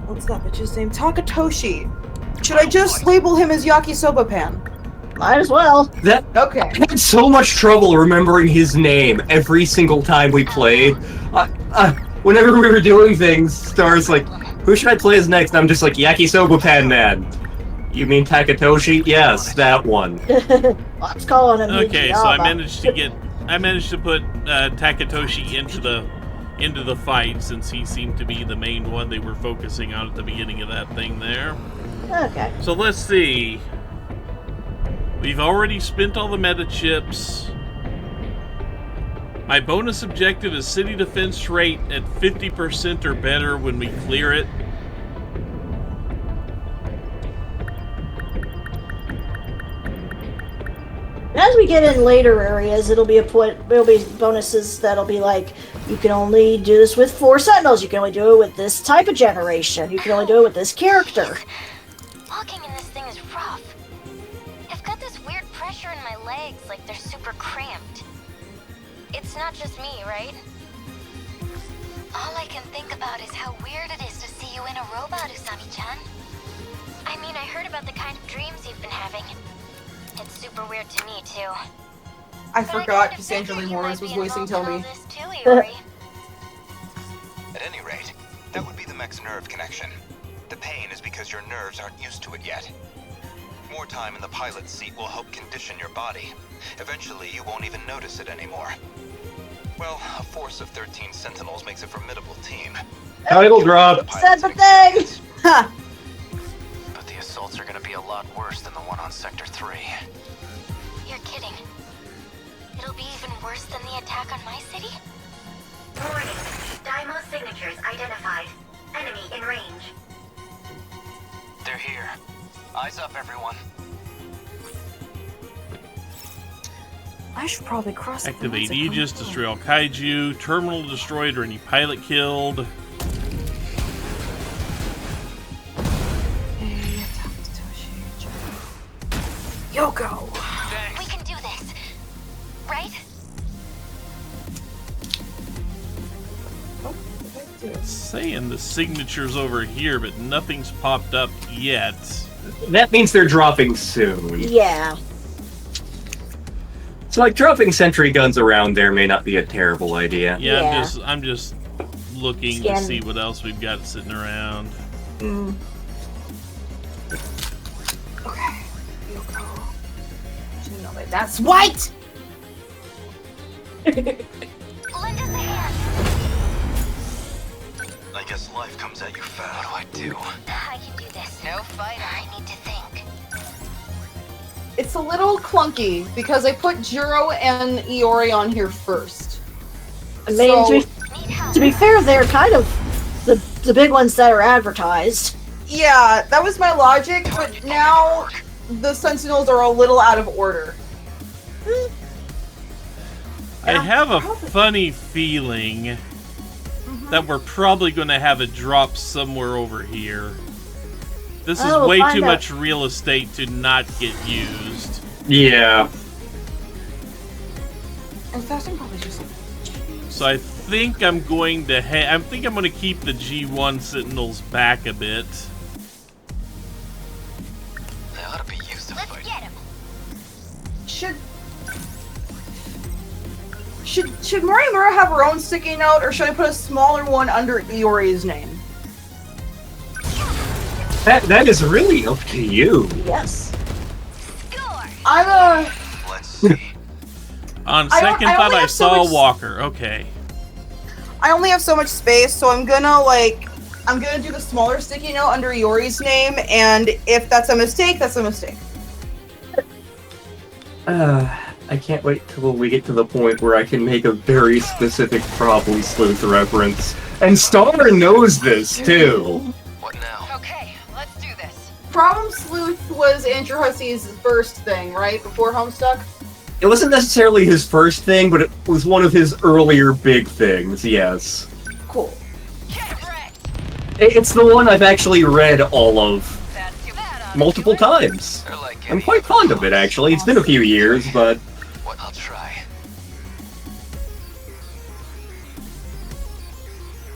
What's that bitch's name? Takatoshi. Should I just label him as Yakisoba Pan? Might as well. Okay. I had so much trouble remembering his name every single time we played. Whenever we were doing things, Star's like, who should I play as next? And I'm just like, Yakisoba Pan Man. You mean Takatoshi? Yes, that one. Let's call on him. Okay, so I managed to put Takatoshi into the fight, since he seemed to be the main one they were focusing on at the beginning of that thing there. Okay. So let's see. We've already spent all the meta chips. My bonus objective is city defense rate at 50% or better when we clear it. As we get in later areas, it'll be bonuses that'll be like, you can only do this with 4 Sentinels, you can only do it with this type of generation, you can only do it with this character. Walking in this thing is rough. I've got this weird pressure in my legs, like they're super cramped. It's not just me, right? All I can think about is how weird it is to see you in a robot, Usami-chan. I mean, I heard about the kind of dreams you've been having. It's super weird to me, too. I forgot Cassandra Lee Morris was voicing Tomy. At any rate, that would be the mech's nerve connection. The pain is because your nerves aren't used to it yet. More time in the pilot's seat will help condition your body. Eventually, you won't even notice it anymore. Well, a force of 13 Sentinels makes a formidable team. Title drop. Said the thing! Ha! But the assaults are gonna be a lot worse than the one on Sector 3. You're kidding. It'll be even worse than the attack on my city? Warning. Daimo signatures identified. Enemy in range. They're here. Eyes up, everyone. I should probably cross. Activate Aegis, destroy all kaiju, terminal destroyed or any pilot killed. Yoko. We can do this. Right? Saying the signature's over here, but nothing's popped up yet. That means they're dropping soon. Yeah. So, like, dropping sentry guns around there may not be a terrible idea. Yeah, Yeah. I'm just looking to see what else we've got sitting around. Okay. Yoko. No, wait, that's white! Lend us a hand. I guess life comes at you fast. What do I do? I can do this. No fighter. I need to think. It's a little clunky because I put Juro and Iori on here first. I mean, to be fair, they're kind of the big ones that are advertised. Yeah, that was my logic, but now the Sentinels are a little out of order. I have a funny feeling that we're probably going to have a drop somewhere over here. This is way too much real estate to not get used. Yeah. In fact, I'm probably just. So I think I'm going to keep the G1 Sentinels back a bit. They ought to be used to Let's fight. get him. Should Morimura have her own sticky note, or should I put a smaller one under Iori's name? That is really up to you. Yes. Let's see. On second thought, I saw much, Walker. Okay. I only have so much space, so I'm gonna do the smaller sticky note under Iori's name, and if that's a mistake, that's a mistake. I can't wait till we get to the point where I can make a very specific Problem Sleuth reference. And Star knows this, too. What now? Okay, let's do this. Problem Sleuth was Andrew Hussey's first thing, right? Before Homestuck? It wasn't necessarily his first thing, but it was one of his earlier big things, yes. Cool. It's the one I've actually read all of multiple times. I'm quite fond of it, actually. It's been a few years, but... What? I'll try.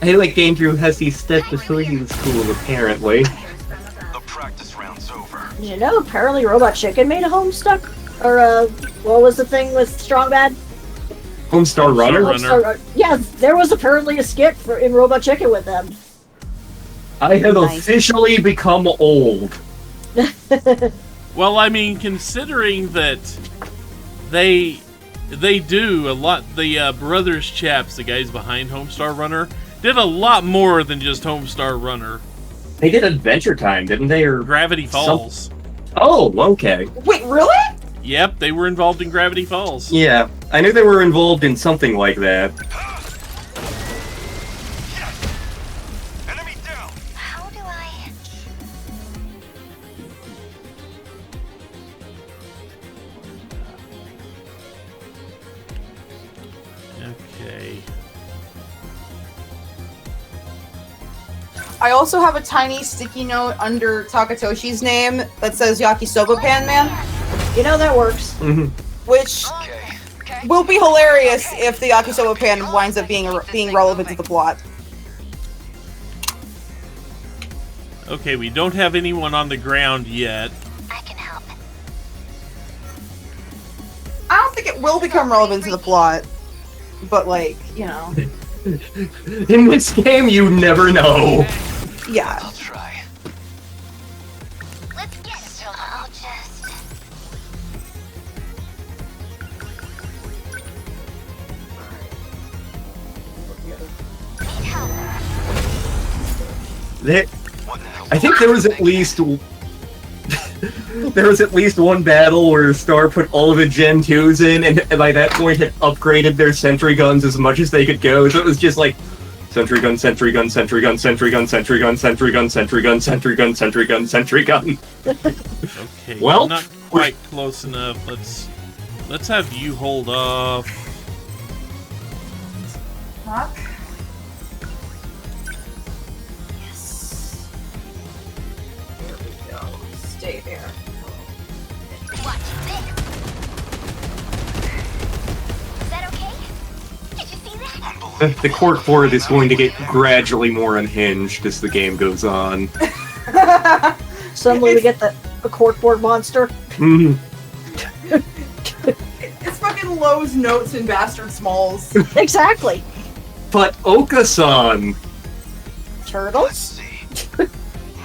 I like game through Hessie's step before he was cool, apparently. The practice round's over. Did you know apparently Robot Chicken made a Homestuck? Or, what was the thing with Strong Bad? Homestar Runner? Yeah, there was apparently a skit in Robot Chicken with them. I have officially become old. Well, I mean, considering that they do a lot, the Brothers chaps, the guys behind Homestar Runner, did a lot more than just Homestar Runner. They did Adventure Time, didn't they? Or Gravity Falls. Oh, okay. Wait, really? Yep, they were involved in Gravity Falls. Yeah, I knew they were involved in something like that. Enemy down. How do I... Okay. I also have a tiny sticky note under Takatoshi's name that says Yakisoba Pan Man, You know that works. which will be hilarious if the Yakisoba Pan winds up being relevant to the plot. Okay, we don't have anyone on the ground yet. I can help. I don't think it will become relevant to the plot, but like, you know, In this game, you never know. yeah. I'll try. Let's get it. I'll just... Need help. I think there was at least one battle where Star put all of the Gen 2s in, and by that point had upgraded their sentry guns as much as they could go. So it was just like sentry gun, sentry gun, sentry gun, sentry gun, sentry gun, sentry gun, sentry gun, sentry gun, sentry gun, sentry gun. Okay, Well, not quite close enough. Let's have you hold off. Fuck. Yes. There we go. Stay there. Watch this. Is that okay? Did you see that? The cork board is going to get gradually more unhinged as the game goes on. Suddenly we get the corkboard monster. Mhm. It's fucking Lowe's Notes and Bastard Smalls. Exactly. But Oka-san! Let's Turtles? see.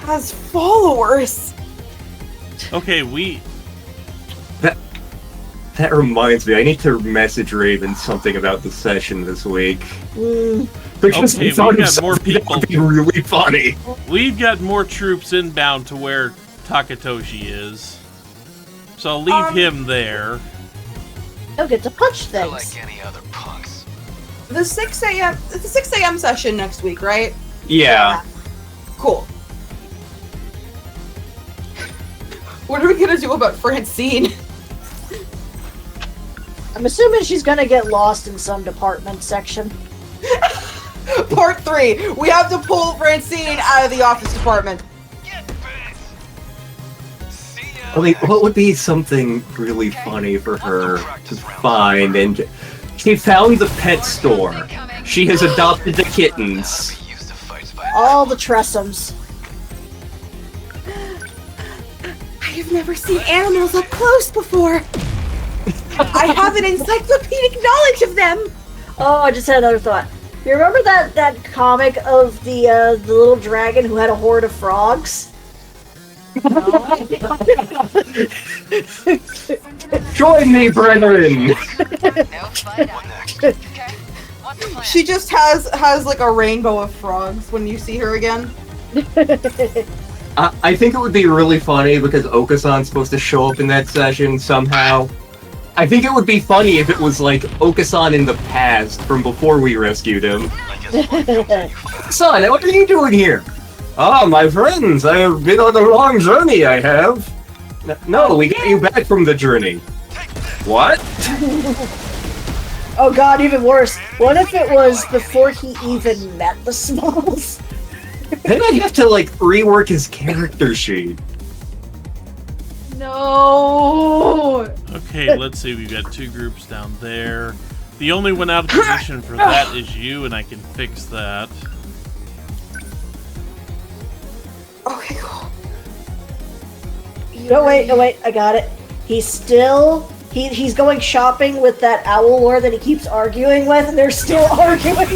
Has followers. Okay, we... That reminds me, I need to message Raven something about the session this week. Because Okay, I thought we've of got more something that people. would be really funny. We've got more troops inbound to where Takatoshi is. So I'll leave him there. He'll get to punch I things. like any other punks. The 6 a.m. It's the 6 a.m. session next week, right? Yeah. Cool. What are we gonna do about Francine? I'm assuming she's gonna get lost in some department section. Part 3. We have to pull Francine out of the office department. Get bit. See ya. I mean, what would be something really funny for her to find? And she found the pet store. She has adopted the kittens. Be used to fights by All the Tressums. I have never seen animals up close before. I have an encyclopedic knowledge of them. Oh, I just had another thought. You remember that comic of the little dragon who had a horde of frogs? Join me, brethren! She just has like a rainbow of frogs when you see her again. I think it would be really funny because Oka-san's supposed to show up in that session somehow. I think it would be funny if it was like Oka-san in the past from before we rescued him. Son, what are you doing here? Ah, my friends, I have been on a long journey, I have. No, we got you back from the journey. What? Oh god, even worse. What if it was before he even met the Smalls? Then I'd have to, like, rework his character sheet. No. Okay, let's see. We've got 2 groups down there. The only one out of position for that is you, and I can fix that. Okay, cool. No, wait, I got it. He's going shopping with that owl lord that he keeps arguing with, and they're still arguing.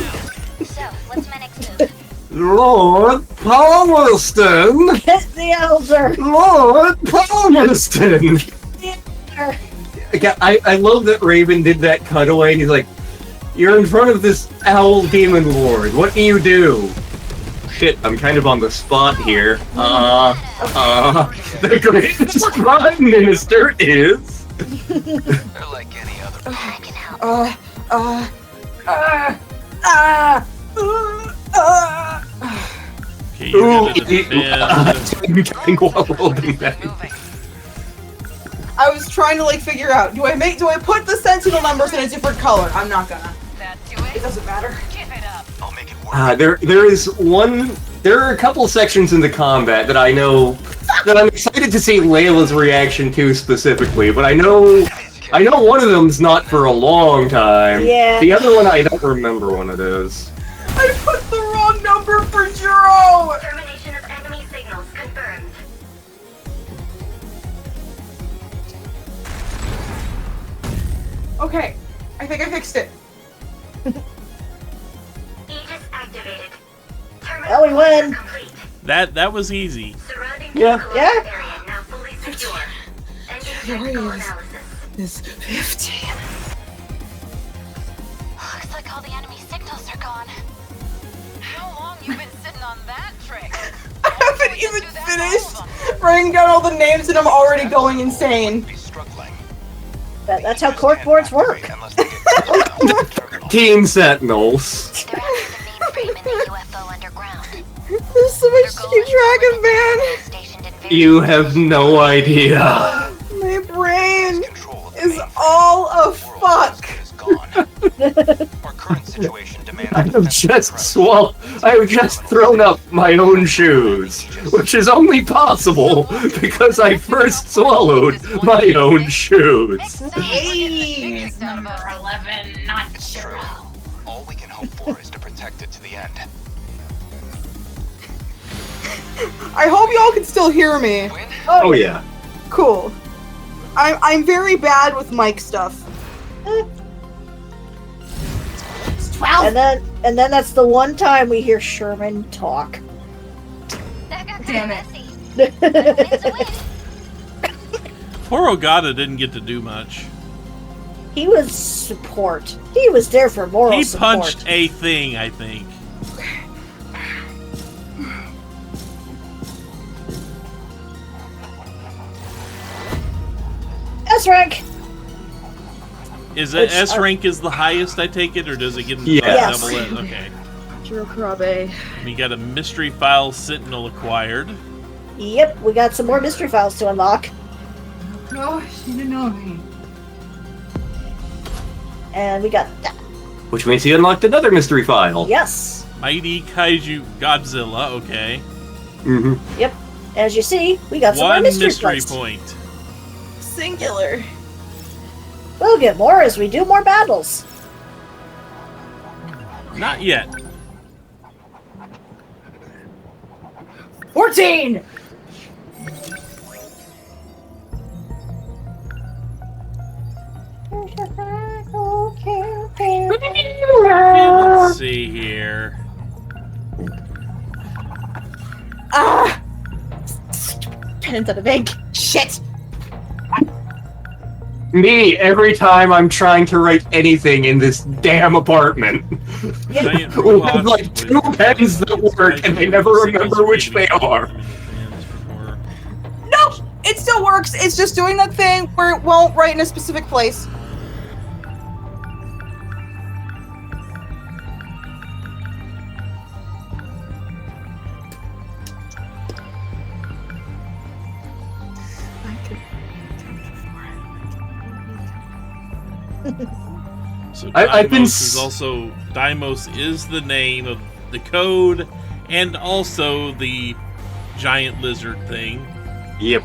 So, what's my next move? Lord Palmerston! Get the elder! Lord Palmerston! The I love that Raven did that cutaway, and he's like, "You're in front of this owl demon lord. What do you do?" Shit, I'm kind of on the spot here. The greatest prime minister is. They're like any other. I can help. Okay, you gotta defend. I was trying to like figure out, do I put the sentinel numbers in a different color? I'm not gonna. It doesn't matter. I'll make it work. There are a couple sections in the combat that I know that I'm excited to see Layla's reaction to specifically, but I know one of them's not for a long time. Yeah. The other one I don't remember when it is. I put the wrong number for Jiro! Termination of enemy signals confirmed. Okay, I think I fixed it. Aegis activated. Well, we win. Complete. That was easy. Surrounding Yeah. vehicle Yeah. area now fully secure. Ending technical analysis. Is 15. Looks like all the enemy signals are gone. How long you been sitting on that trick? I haven't even finished writing down all the names and I'm already going insane. Be struggling. That's how court boards work. Unless they get terminal. Teen Sentinels. They're active the mainframe in the UFO underground. There's so much to keep track of, man. Stationed in You have no idea. My brain Control of the is mainframe. all a World fuck. is gone. Our current situation demands I have just thrown up my own shoes, which is only possible because I first swallowed my own shoes. Hey. Number 11, not True. All we can hope for is to protect it to the end. I hope y'all can still hear me. Win? Oh yeah. Cool. I'm very bad with mic stuff. And then that's the one time we hear Sherman talk. That got Damn kinda it. messy. Win's a win. Poor Ogata didn't get to do much. He was support. He was there for moral He support. punched a thing, I think. S rank. Is it Which, S rank is the highest, I take it, or does it get into Yes. double it? Okay. Jiro Karabe. We got a mystery file Sentinel acquired. Yep, we got some more mystery files to unlock. Oh, you didn't know me. And we got that. Which means he unlocked another mystery file. Yes. Mighty Kaiju Godzilla, okay. Mm-hmm. Yep. As you see, we got some more One mystery mystery files. point. Singular. We'll get more as we do more battles. Not yet. 14! Okay, let's see here. Ah! Pen into the bank. Shit! Me, every time I'm trying to write anything in this damn apartment. Giant We robots have like with 2 pens that work and they never remember which they are. Nope! It still works. It's just doing that thing where it won't write in a specific place. So I've been Deimos is also Deimos is the name of the code and also the giant lizard thing. Yep.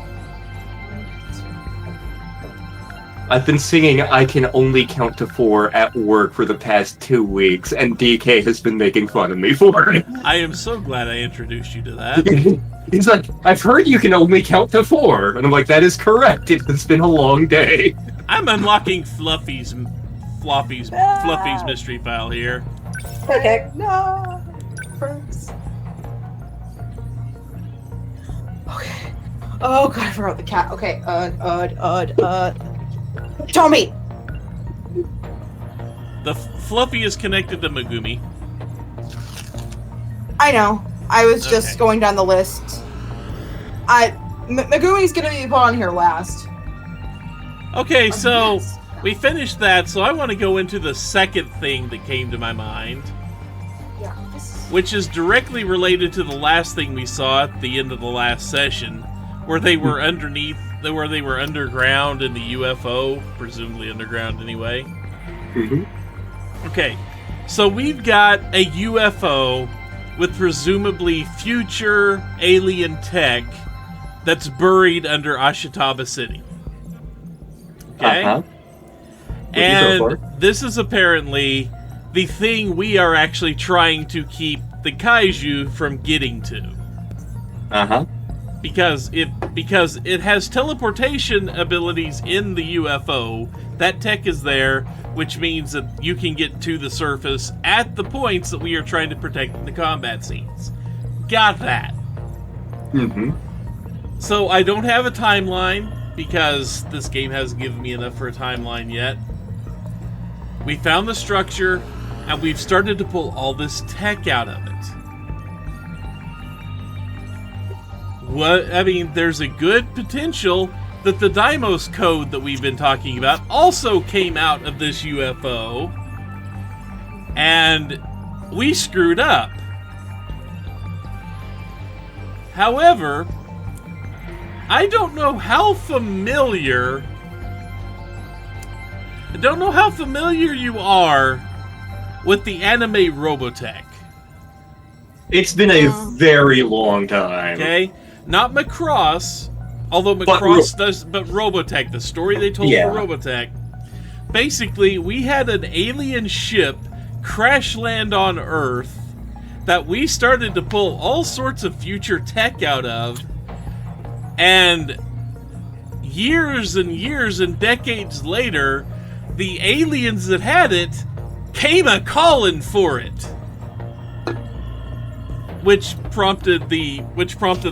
I've been singing I Can Only Count to 4 at work for the past 2 weeks, and DK has been making fun of me for it. I am so glad I introduced you to that. He's like, I've heard you can only count to 4. And I'm like, that is correct. It has been a long day. I'm unlocking Fluffy's mystery file here. Okay. No. First. Okay. Oh god, I forgot the cat. Okay. Tommy. The Fluffy is connected to Megumi. I know. I was just Okay. going down the list. Megumi's gonna be put on here last. Okay, so we finished that, so I want to go into the second thing that came to my mind, Yeah. which is directly related to the last thing we saw at the end of the last session, where they were where they were underground in the UFO, presumably underground anyway. Mm-hmm. Okay, so we've got a UFO with presumably future alien tech that's buried under Ashitaba City. Okay? Uh-huh. And this is apparently the thing we are actually trying to keep the kaiju from getting to. Uh-huh. Because it has teleportation abilities in the UFO. That tech is there, which means that you can get to the surface at the points that we are trying to protect in the combat scenes. Got that. Mm-hmm. So I don't have a timeline, because this game hasn't given me enough for a timeline yet. We found the structure, and we've started to pull all this tech out of it. There's a good potential that the Deimos code that we've been talking about also came out of this UFO, and we screwed up. However, I don't know how familiar you are with the anime Robotech. It's been a very long time. Okay? Not Macross, although Macross does, but Robotech, the story they told for Robotech. Basically, we had an alien ship crash land on Earth that we started to pull all sorts of future tech out of, and years and years and decades later, the aliens that had it came a-calling for it. Which prompted the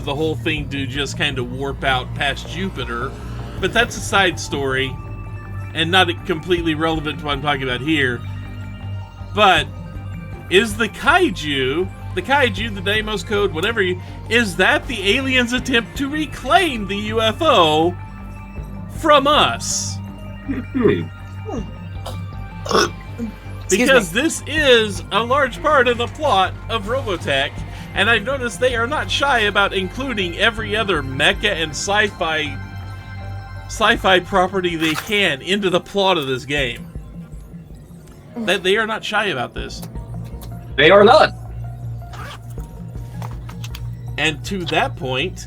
whole thing to just kind of warp out past Jupiter. But that's a side story, and not completely relevant to what I'm talking about here. But is the kaiju, the Deimos code, whatever, is that the aliens' attempt to reclaim the UFO from us? Because this is a large part of the plot of Robotech, and I've noticed they are not shy about including every other mecha and sci-fi property they can into the plot of this game. That they are not shy about this. They are not. And to that point,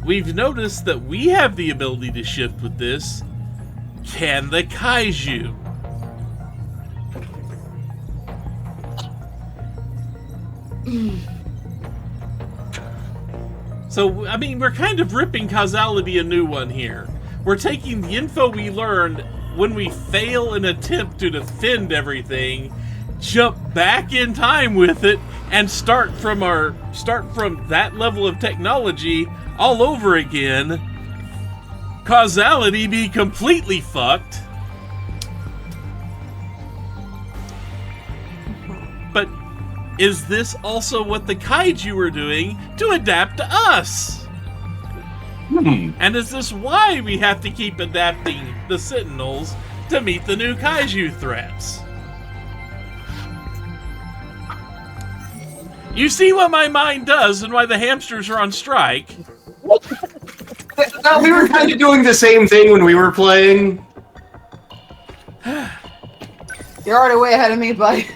we've noticed that we have the ability to shift with this. Can the kaiju? So, we're kind of ripping causality a new one here. We're taking the info we learned when we fail an attempt to defend everything, jump back in time with it, and start from that level of technology all over again. Causality be completely fucked. But is this also what the kaiju are doing to adapt to us? And is this why we have to keep adapting the Sentinels to meet the new kaiju threats? You see what my mind does and why the hamsters are on strike? No, we were kind of doing the same thing when we were playing. You're already way ahead of me, buddy.